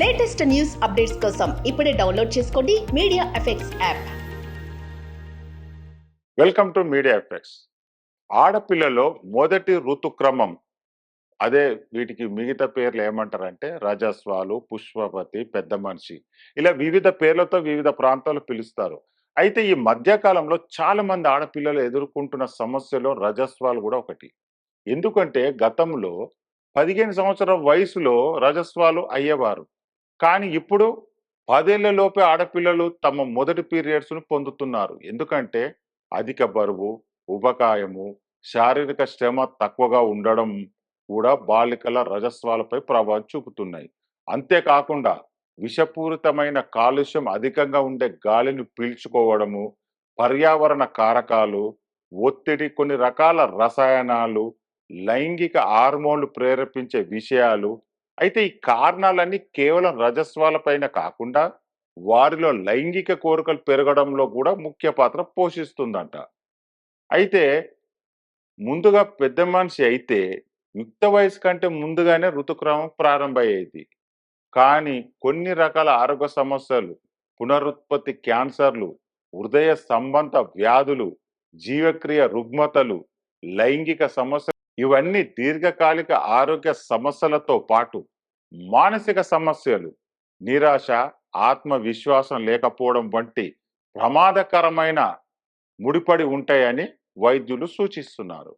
Latest news updates కోసం ఇప్పుడే download చేసుకోండి media effects app. Welcome to media effects. ఆడపిల్లలో మొదటి ఋతుక్రమం, అదే వీటికి మిగతా పేర్లు ఏమంటారంటే రజస్వాలు, పుష్పవతి, పెద్ద మనిషి, ఇలా వివిధ పేర్లతో వివిధ ప్రాంతాల్లో పిలుస్తారు. అయితే ఈ మధ్యకాలంలో చాలా మంది ఆడపిల్లలు ఎదుర్కొంటున్న సమస్యలో రజస్వాలు కూడా ఒకటి. ఎందుకంటే గతంలో 15 సంవత్సరాల వయసులో రజస్వాలు అయ్యేవారు. కానీ ఇప్పుడు 10 ఏళ్ల లోపే ఆడపిల్లలు తమ మొదటి పీరియడ్స్ ను పొందుతున్నారు. ఎందుకంటే అధిక బరువు, ఉబకాయము, శారీరక శ్రమ తక్కువగా ఉండడం కూడా బాలికల రజస్వాలపై ప్రభావం చూపుతున్నాయి. అంతేకాకుండా విషపూరితమైన కాలుష్యం అధికంగా ఉండే గాలిని పీల్చుకోవడము, పర్యావరణ కారకాలు, ఒత్తిడి, కొన్ని రకాల రసాయనాలు, లైంగిక హార్మోన్లు ప్రేరేపించే విషయాలు. అయితే ఈ కారణాలన్నీ కేవలం రజస్వాలపైన కాకుండా వారిలో లైంగిక కోరికలు పెరగడంలో కూడా ముఖ్య పాత్ర పోషిస్తుందంట. అయితే ముందుగా పెద్ద మనిషి అయితే యుక్త వయసు కంటే ముందుగానే ఋతుక్రమం ప్రారంభమయ్యేది. కానీ కొన్ని రకాల ఆరోగ్య సమస్యలు, పునరుత్పత్తి క్యాన్సర్లు, హృదయ సంబంధ వ్యాధులు, జీవక్రియ రుగ్మతలు, లైంగిక సమస్యలు, ఇవన్నీ దీర్ఘకాలిక ఆరోగ్య సమస్యలతో పాటు మానసిక సమస్యలు, నిరాశ, ఆత్మవిశ్వాసం లేకపోవడం వంటి ప్రమాదకరమైన ముడిపడి ఉంటాయని వైద్యులు సూచిస్తున్నారు.